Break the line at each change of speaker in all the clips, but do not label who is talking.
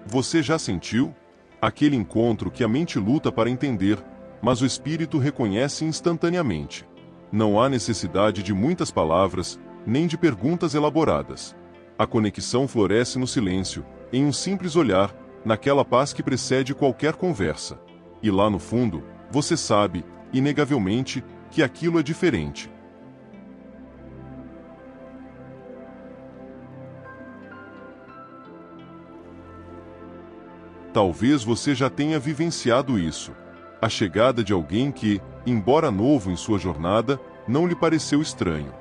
Você já sentiu? Aquele encontro que a mente luta para entender, mas o espírito reconhece instantaneamente. Não há necessidade de muitas palavras, nem de perguntas elaboradas. A conexão floresce no silêncio, em um simples olhar, naquela paz que precede qualquer conversa. E lá no fundo, você sabe, inegavelmente, que aquilo é diferente. Talvez você já tenha vivenciado isso. A chegada de alguém que, embora novo em sua jornada, não lhe pareceu estranho.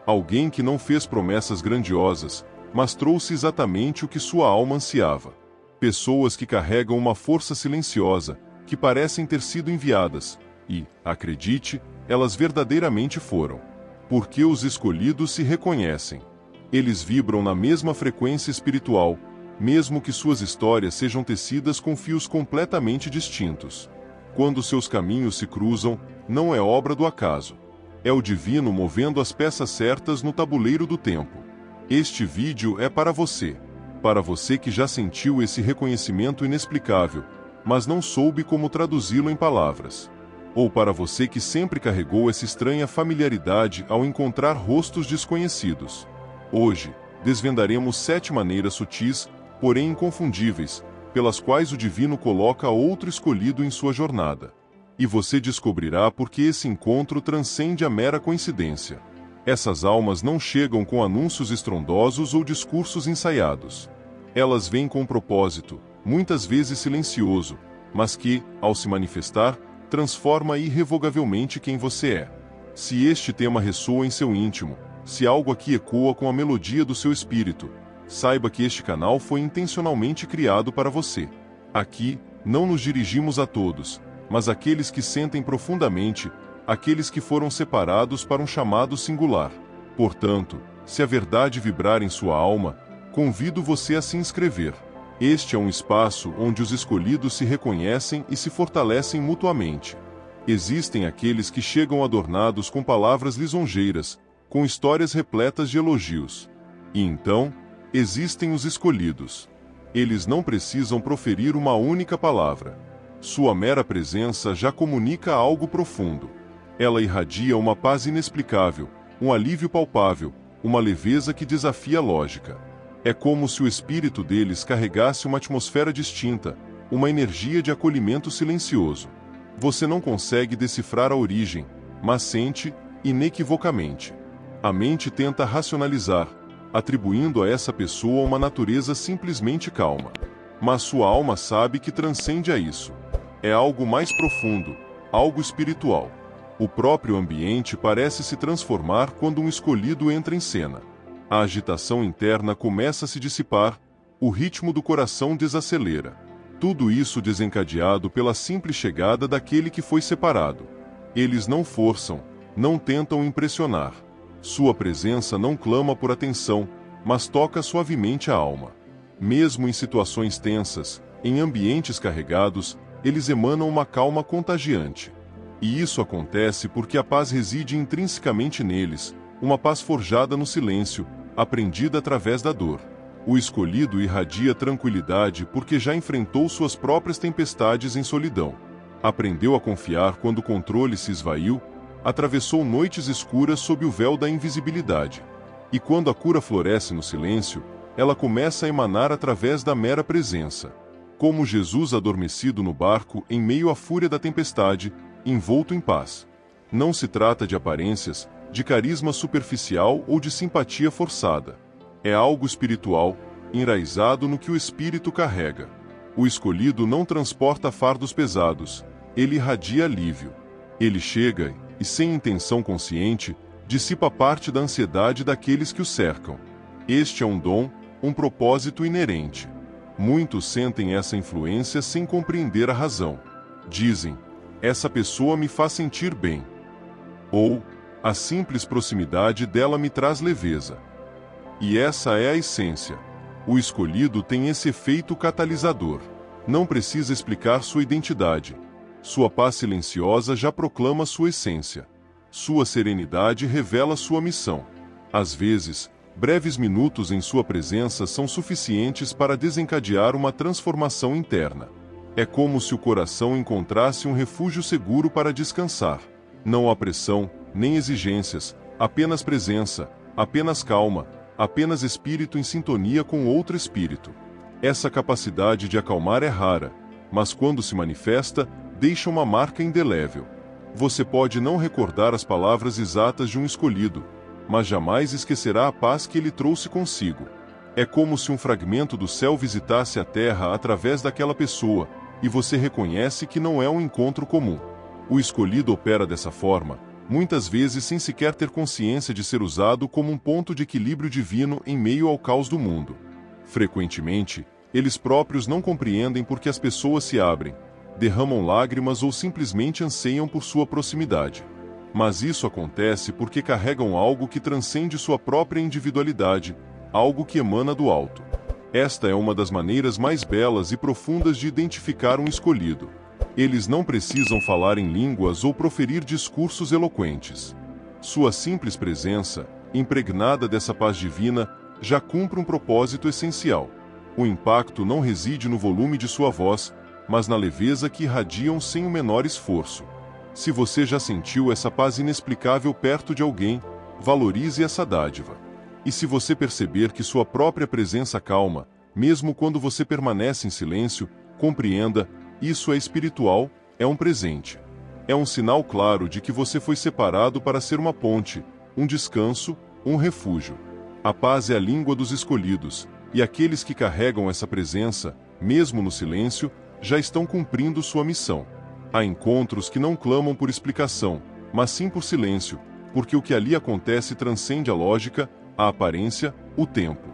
Alguém que não fez promessas grandiosas, mas trouxe exatamente o que sua alma ansiava. Pessoas que carregam uma força silenciosa, que parecem ter sido enviadas, e, acredite, elas verdadeiramente foram. Porque os escolhidos se reconhecem. Eles vibram na mesma frequência espiritual, mesmo que suas histórias sejam tecidas com fios completamente distintos. Quando seus caminhos se cruzam, não é obra do acaso. É o divino movendo as peças certas no tabuleiro do tempo. Este vídeo é para você. Para você que já sentiu esse reconhecimento inexplicável, mas não soube como traduzi-lo em palavras. Ou para você que sempre carregou essa estranha familiaridade ao encontrar rostos desconhecidos. Hoje, desvendaremos 7 maneiras sutis, porém inconfundíveis, pelas quais o divino coloca outro escolhido em sua jornada. E você descobrirá por que esse encontro transcende a mera coincidência. Essas almas não chegam com anúncios estrondosos ou discursos ensaiados. Elas vêm com um propósito, muitas vezes silencioso, mas que, ao se manifestar, transforma irrevogavelmente quem você é. Se este tema ressoa em seu íntimo, se algo aqui ecoa com a melodia do seu espírito, saiba que este canal foi intencionalmente criado para você. Aqui, não nos dirigimos a todos, mas àqueles que sentem profundamente, aqueles que foram separados para um chamado singular. Portanto, se a verdade vibrar em sua alma, convido você a se inscrever. Este é um espaço onde os escolhidos se reconhecem e se fortalecem mutuamente. Existem aqueles que chegam adornados com palavras lisonjeiras, com histórias repletas de elogios. E então, existem os escolhidos. Eles não precisam proferir uma única palavra. Sua mera presença já comunica algo profundo. Ela irradia uma paz inexplicável, um alívio palpável, uma leveza que desafia a lógica. É como se o espírito deles carregasse uma atmosfera distinta, uma energia de acolhimento silencioso. Você não consegue decifrar a origem, mas sente, inequivocamente. A mente tenta racionalizar, atribuindo a essa pessoa uma natureza simplesmente calma. Mas sua alma sabe que transcende a isso. É algo mais profundo, algo espiritual. O próprio ambiente parece se transformar quando um escolhido entra em cena. A agitação interna começa a se dissipar, o ritmo do coração desacelera. Tudo isso desencadeado pela simples chegada daquele que foi separado. Eles não forçam, não tentam impressionar. Sua presença não clama por atenção, mas toca suavemente a alma. Mesmo em situações tensas, em ambientes carregados, eles emanam uma calma contagiante. E isso acontece porque a paz reside intrinsecamente neles, uma paz forjada no silêncio, aprendida através da dor. O escolhido irradia tranquilidade porque já enfrentou suas próprias tempestades em solidão. Aprendeu a confiar quando o controle se esvaiu, atravessou noites escuras sob o véu da invisibilidade. E quando a cura floresce no silêncio, ela começa a emanar através da mera presença. Como Jesus adormecido no barco em meio à fúria da tempestade, envolto em paz. Não se trata de aparências, de carisma superficial ou de simpatia forçada. É algo espiritual, enraizado no que o espírito carrega. O escolhido não transporta fardos pesados, ele irradia alívio. Ele chega e, sem intenção consciente, dissipa parte da ansiedade daqueles que o cercam. Este é um dom, um propósito inerente. Muitos sentem essa influência sem compreender a razão. Dizem, essa pessoa me faz sentir bem. Ou, a simples proximidade dela me traz leveza. E essa é a essência. O escolhido tem esse efeito catalisador. Não precisa explicar sua identidade. Sua paz silenciosa já proclama sua essência. Sua serenidade revela sua missão. Às vezes, breves minutos em sua presença são suficientes para desencadear uma transformação interna. É como se o coração encontrasse um refúgio seguro para descansar. Não há pressão, nem exigências, apenas presença, apenas calma, apenas espírito em sintonia com outro espírito. Essa capacidade de acalmar é rara, mas quando se manifesta, deixa uma marca indelével. Você pode não recordar as palavras exatas de um escolhido, mas jamais esquecerá a paz que ele trouxe consigo. É como se um fragmento do céu visitasse a terra através daquela pessoa, e você reconhece que não é um encontro comum. O escolhido opera dessa forma, muitas vezes sem sequer ter consciência de ser usado como um ponto de equilíbrio divino em meio ao caos do mundo. Frequentemente, eles próprios não compreendem por que as pessoas se abrem, derramam lágrimas ou simplesmente anseiam por sua proximidade. Mas isso acontece porque carregam algo que transcende sua própria individualidade, algo que emana do alto. Esta é uma das maneiras mais belas e profundas de identificar um escolhido. Eles não precisam falar em línguas ou proferir discursos eloquentes. Sua simples presença, impregnada dessa paz divina, já cumpre um propósito essencial. O impacto não reside no volume de sua voz, mas na leveza que irradiam sem o menor esforço. Se você já sentiu essa paz inexplicável perto de alguém, valorize essa dádiva. E se você perceber que sua própria presença calma, mesmo quando você permanece em silêncio, compreenda, isso é espiritual, é um presente. É um sinal claro de que você foi separado para ser uma ponte, um descanso, um refúgio. A paz é a língua dos escolhidos, e aqueles que carregam essa presença, mesmo no silêncio, já estão cumprindo sua missão. Há encontros que não clamam por explicação, mas sim por silêncio, porque o que ali acontece transcende a lógica, a aparência, o tempo.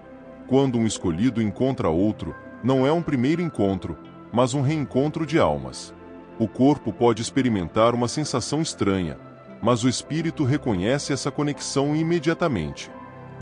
Quando um escolhido encontra outro, não é um primeiro encontro, mas um reencontro de almas. O corpo pode experimentar uma sensação estranha, mas o espírito reconhece essa conexão imediatamente.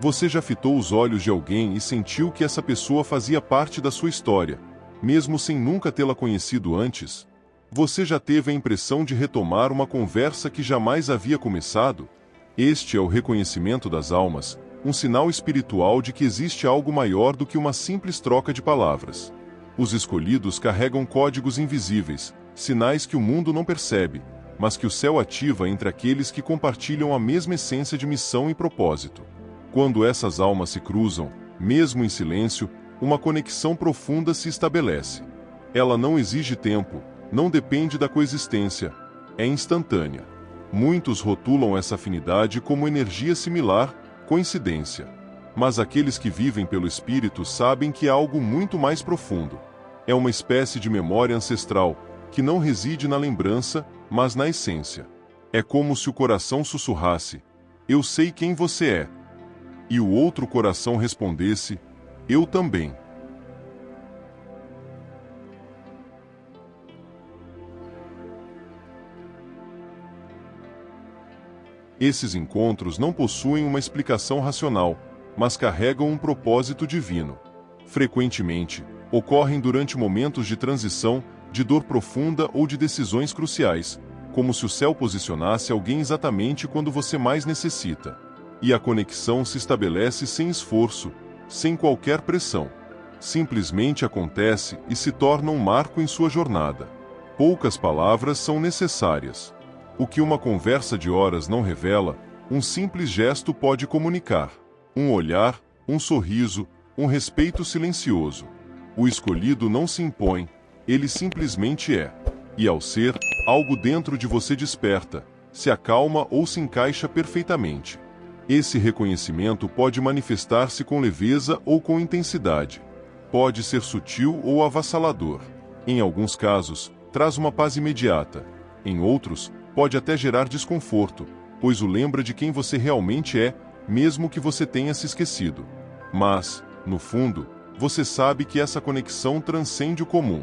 Você já fitou os olhos de alguém e sentiu que essa pessoa fazia parte da sua história, mesmo sem nunca tê-la conhecido antes? Você já teve a impressão de retomar uma conversa que jamais havia começado? Este é o reconhecimento das almas, um sinal espiritual de que existe algo maior do que uma simples troca de palavras. Os escolhidos carregam códigos invisíveis, sinais que o mundo não percebe, mas que o céu ativa entre aqueles que compartilham a mesma essência de missão e propósito. Quando essas almas se cruzam, mesmo em silêncio, uma conexão profunda se estabelece. Ela não exige tempo, não depende da coexistência, é instantânea. Muitos rotulam essa afinidade como energia similar, coincidência. Mas aqueles que vivem pelo Espírito sabem que há algo muito mais profundo. É uma espécie de memória ancestral, que não reside na lembrança, mas na essência. É como se o coração sussurrasse: "Eu sei quem você é." E o outro coração respondesse: "Eu também." Esses encontros não possuem uma explicação racional, mas carregam um propósito divino. Frequentemente, ocorrem durante momentos de transição, de dor profunda ou de decisões cruciais, como se o céu posicionasse alguém exatamente quando você mais necessita. E a conexão se estabelece sem esforço, sem qualquer pressão. Simplesmente acontece e se torna um marco em sua jornada. Poucas palavras são necessárias. O que uma conversa de horas não revela, um simples gesto pode comunicar. Um olhar, um sorriso, um respeito silencioso. O escolhido não se impõe, ele simplesmente é. E ao ser, algo dentro de você desperta, se acalma ou se encaixa perfeitamente. Esse reconhecimento pode manifestar-se com leveza ou com intensidade. Pode ser sutil ou avassalador. Em alguns casos, traz uma paz imediata. Em outros, pode até gerar desconforto, pois o lembra de quem você realmente é, mesmo que você tenha se esquecido. Mas, no fundo, você sabe que essa conexão transcende o comum.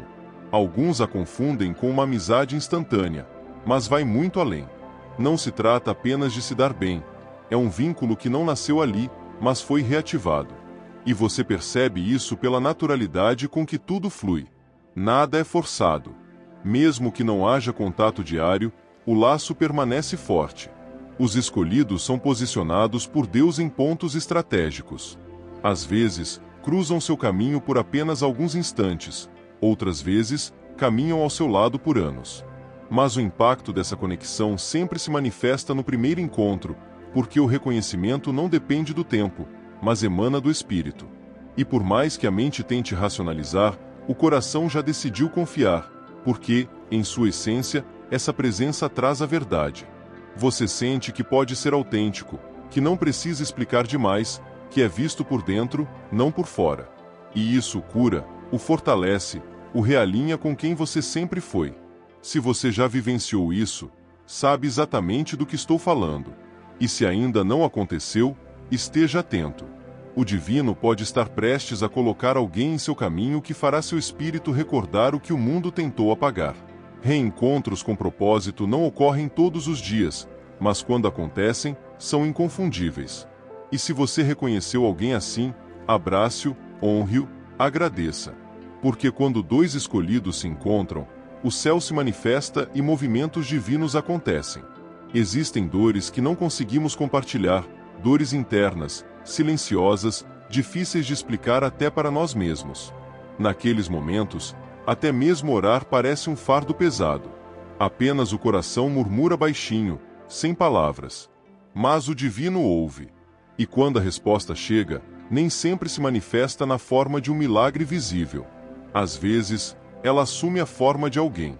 Alguns a confundem com uma amizade instantânea, mas vai muito além. Não se trata apenas de se dar bem. É um vínculo que não nasceu ali, mas foi reativado. E você percebe isso pela naturalidade com que tudo flui. Nada é forçado. Mesmo que não haja contato diário, o laço permanece forte. Os escolhidos são posicionados por Deus em pontos estratégicos. Às vezes, cruzam seu caminho por apenas alguns instantes, outras vezes, caminham ao seu lado por anos. Mas o impacto dessa conexão sempre se manifesta no primeiro encontro, porque o reconhecimento não depende do tempo, mas emana do espírito. E por mais que a mente tente racionalizar, o coração já decidiu confiar, porque, em sua essência, essa presença traz a verdade. Você sente que pode ser autêntico, que não precisa explicar demais, que é visto por dentro, não por fora. E isso o cura, o fortalece, o realinha com quem você sempre foi. Se você já vivenciou isso, sabe exatamente do que estou falando. E se ainda não aconteceu, esteja atento. O divino pode estar prestes a colocar alguém em seu caminho que fará seu espírito recordar o que o mundo tentou apagar. Reencontros com propósito não ocorrem todos os dias, mas quando acontecem, são inconfundíveis. E se você reconheceu alguém assim, abrace-o, honre-o, agradeça. Porque quando dois escolhidos se encontram, o céu se manifesta e movimentos divinos acontecem. Existem dores que não conseguimos compartilhar, dores internas, silenciosas, difíceis de explicar até para nós mesmos. Naqueles momentos, até mesmo orar parece um fardo pesado. Apenas o coração murmura baixinho, sem palavras. Mas o divino ouve. E quando a resposta chega, nem sempre se manifesta na forma de um milagre visível. Às vezes, ela assume a forma de alguém.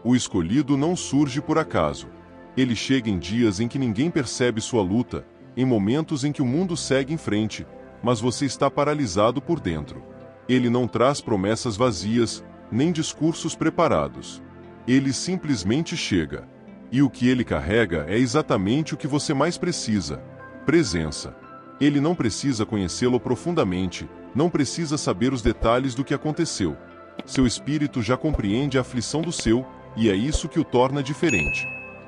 O escolhido não surge por acaso. Ele chega em dias em que ninguém percebe sua luta, em momentos em que o mundo segue em frente, mas você está paralisado por dentro. Ele não traz promessas vazias, nem discursos preparados. Ele simplesmente chega. E o que ele carrega é exatamente o que você mais precisa: presença. Ele não precisa conhecê-lo profundamente, não precisa saber os detalhes do que aconteceu. Seu espírito já compreende a aflição do seu, e é isso que o torna diferente.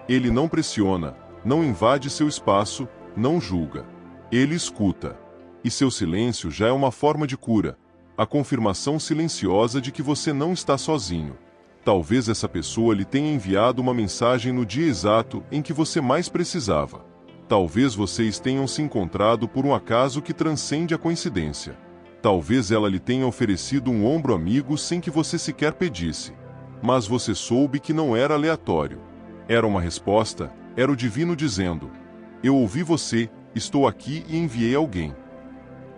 Ele não pressiona, não invade seu espaço, não julga. Ele escuta. E seu silêncio já é uma forma de cura, a confirmação silenciosa de que você não está sozinho. Talvez essa pessoa lhe tenha enviado uma mensagem no dia exato em que você mais precisava. Talvez vocês tenham se encontrado por um acaso que transcende a coincidência. Talvez ela lhe tenha oferecido um ombro amigo sem que você sequer pedisse. Mas você soube que não era aleatório. Era uma resposta, era o divino dizendo: eu ouvi você, estou aqui e enviei alguém.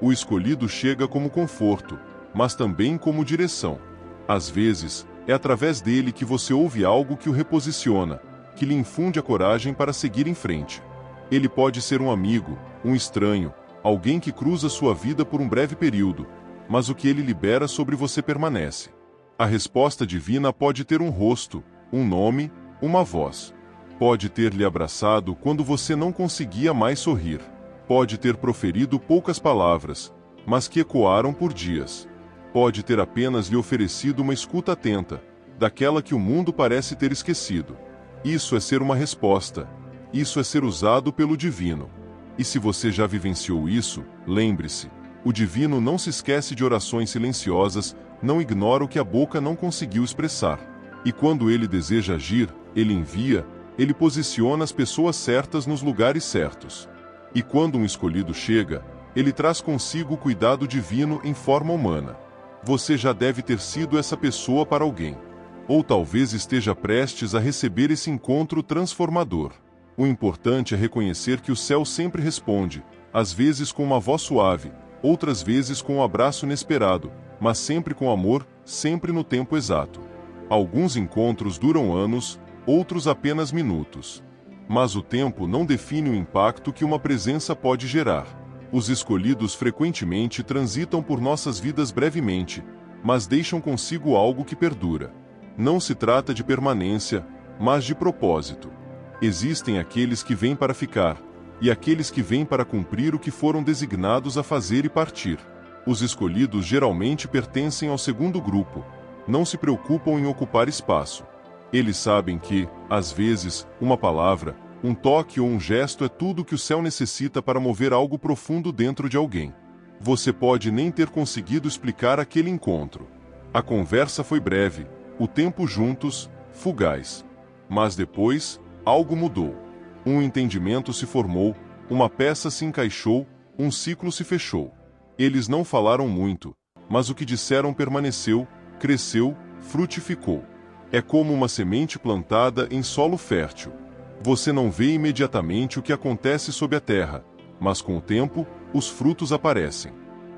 O escolhido chega como conforto, mas também como direção. Às vezes, é através dele que você ouve algo que o reposiciona, que lhe infunde a coragem para seguir em frente. Ele pode ser um amigo, um estranho, alguém que cruza sua vida por um breve período, mas o que ele libera sobre você permanece. A resposta divina pode ter um rosto, um nome, uma voz. Pode ter lhe abraçado quando você não conseguia mais sorrir. Pode ter proferido poucas palavras, mas que ecoaram por dias. Pode ter apenas lhe oferecido uma escuta atenta, daquela que o mundo parece ter esquecido. Isso é ser uma resposta. Isso é ser usado pelo divino. E se você já vivenciou isso, lembre-se, o divino não se esquece de orações silenciosas, não ignora o que a boca não conseguiu expressar. E quando ele deseja agir, ele envia, ele posiciona as pessoas certas nos lugares certos. E quando um escolhido chega, ele traz consigo o cuidado divino em forma humana. Você já deve ter sido essa pessoa para alguém. Ou talvez esteja prestes a receber esse encontro transformador. O importante é reconhecer que o céu sempre responde, às vezes com uma voz suave, outras vezes com um abraço inesperado, mas sempre com amor, sempre no tempo exato. Alguns encontros duram anos, outros apenas minutos. Mas o tempo não define o impacto que uma presença pode gerar. Os escolhidos frequentemente transitam por nossas vidas brevemente, mas deixam consigo algo que perdura. Não se trata de permanência, mas de propósito. Existem aqueles que vêm para ficar, e aqueles que vêm para cumprir o que foram designados a fazer e partir. Os escolhidos geralmente pertencem ao segundo grupo. Não se preocupam em ocupar espaço. Eles sabem que, às vezes, uma palavra, um toque ou um gesto é tudo o que o céu necessita para mover algo profundo dentro de alguém. Você pode nem ter conseguido explicar aquele encontro. A conversa foi breve, o tempo juntos, fugaz. Mas depois, algo mudou. Um entendimento se formou, uma peça se encaixou, um ciclo se fechou. Eles não falaram muito, mas o que disseram permaneceu, cresceu, frutificou. É como uma semente plantada em solo fértil. Você não vê imediatamente o que acontece sob a terra, mas com o tempo, os frutos aparecem.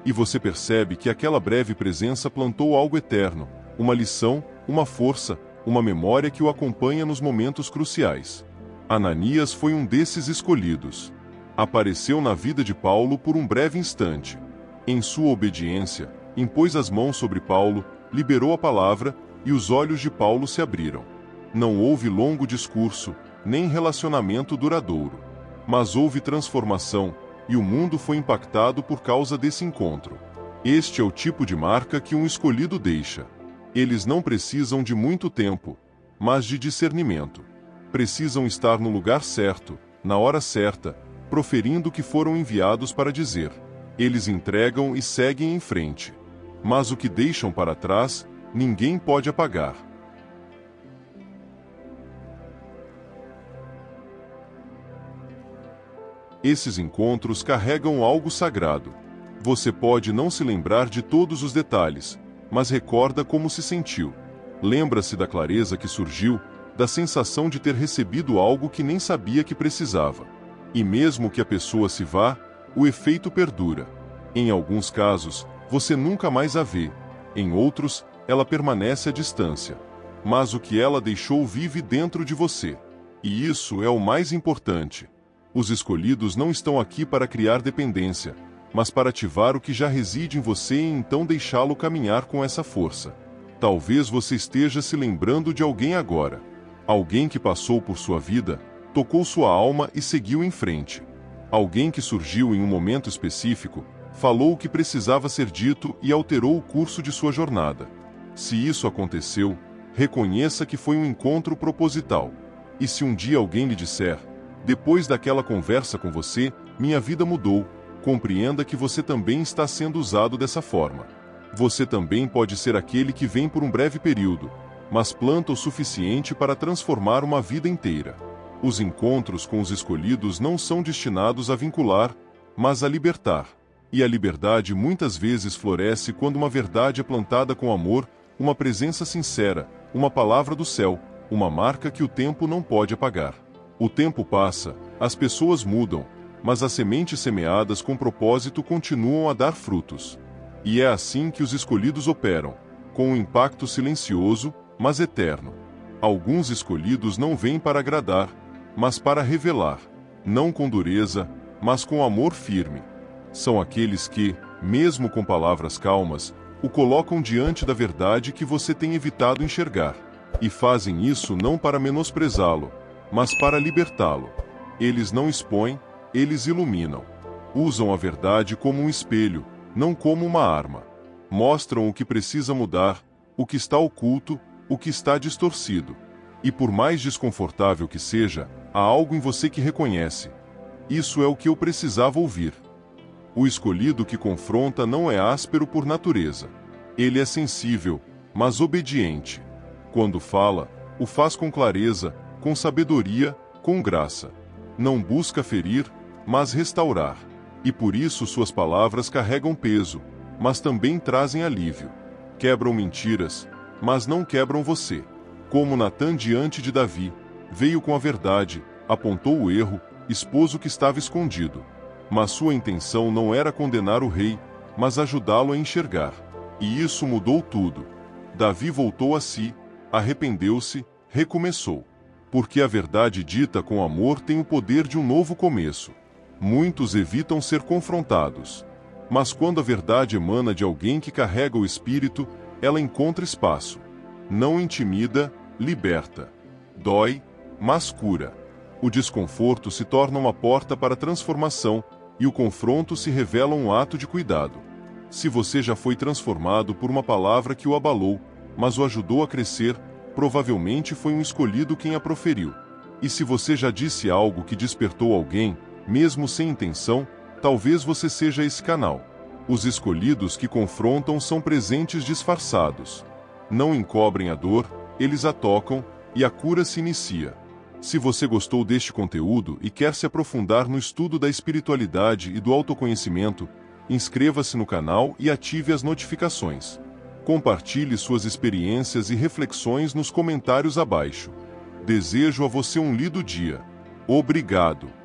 E você percebe que aquela breve presença plantou algo eterno, uma lição, uma força, uma memória que o acompanha nos momentos cruciais. Ananias foi um desses escolhidos. Apareceu na vida de Paulo por um breve instante. Em sua obediência, impôs as mãos sobre Paulo, liberou a palavra, e os olhos de Paulo se abriram. Não houve longo discurso, nem relacionamento duradouro. Mas houve transformação, e o mundo foi impactado por causa desse encontro. Este é o tipo de marca que um escolhido deixa. Eles não precisam de muito tempo, mas de discernimento. Precisam estar no lugar certo, na hora certa, proferindo o que foram enviados para dizer. Eles entregam e seguem em frente. Mas o que deixam para trás, ninguém pode apagar. Esses encontros carregam algo sagrado. Você pode não se lembrar de todos os detalhes, mas recorda como se sentiu. Lembra-se da clareza que surgiu, da sensação de ter recebido algo que nem sabia que precisava. E mesmo que a pessoa se vá, o efeito perdura. Em alguns casos, você nunca mais a vê. Em outros, ela permanece à distância. Mas o que ela deixou vive dentro de você. E isso é o mais importante. Os escolhidos não estão aqui para criar dependência, mas para ativar o que já reside em você e então deixá-lo caminhar com essa força. Talvez você esteja se lembrando de alguém agora. Alguém que passou por sua vida, tocou sua alma e seguiu em frente. Alguém que surgiu em um momento específico, falou o que precisava ser dito e alterou o curso de sua jornada. Se isso aconteceu, reconheça que foi um encontro proposital. E se um dia alguém lhe disser, depois daquela conversa com você, minha vida mudou, compreenda que você também está sendo usado dessa forma. Você também pode ser aquele que vem por um breve período, mas planta o suficiente para transformar uma vida inteira. Os encontros com os escolhidos não são destinados a vincular, mas a libertar. E a liberdade muitas vezes floresce quando uma verdade é plantada com amor, uma presença sincera, uma palavra do céu, uma marca que o tempo não pode apagar. O tempo passa, as pessoas mudam, mas as sementes semeadas com propósito continuam a dar frutos. E é assim que os escolhidos operam, com um impacto silencioso, mas eterno. Alguns escolhidos não vêm para agradar, mas para revelar, não com dureza, mas com amor firme. São aqueles que, mesmo com palavras calmas, o colocam diante da verdade que você tem evitado enxergar. E fazem isso não para menosprezá-lo, mas para libertá-lo. Eles não expõem, eles iluminam. Usam a verdade como um espelho, não como uma arma. Mostram o que precisa mudar, o que está oculto, o que está distorcido. E por mais desconfortável que seja, há algo em você que reconhece. Isso é o que eu precisava ouvir. O escolhido que confronta não é áspero por natureza. Ele é sensível, mas obediente. Quando fala, o faz com clareza, com sabedoria, com graça. Não busca ferir, mas restaurar. E por isso suas palavras carregam peso, mas também trazem alívio. Quebram mentiras, mas não quebram você. Como Natã diante de Davi, veio com a verdade, apontou o erro, expôs o que estava escondido. Mas sua intenção não era condenar o rei, mas ajudá-lo a enxergar. E isso mudou tudo. Davi voltou a si, arrependeu-se, recomeçou. Porque a verdade dita com amor tem o poder de um novo começo. Muitos evitam ser confrontados. Mas quando a verdade emana de alguém que carrega o espírito, ela encontra espaço. Não intimida, liberta. Dói, mas cura. O desconforto se torna uma porta para a transformação, e o confronto se revela um ato de cuidado. Se você já foi transformado por uma palavra que o abalou, mas o ajudou a crescer, provavelmente foi um escolhido quem a proferiu. E se você já disse algo que despertou alguém, mesmo sem intenção, talvez você seja esse canal. Os escolhidos que confrontam são presentes disfarçados. Não encobrem a dor, eles a tocam, e a cura se inicia. Se você gostou deste conteúdo e quer se aprofundar no estudo da espiritualidade e do autoconhecimento, inscreva-se no canal e ative as notificações. Compartilhe suas experiências e reflexões nos comentários abaixo. Desejo a você um lindo dia. Obrigado.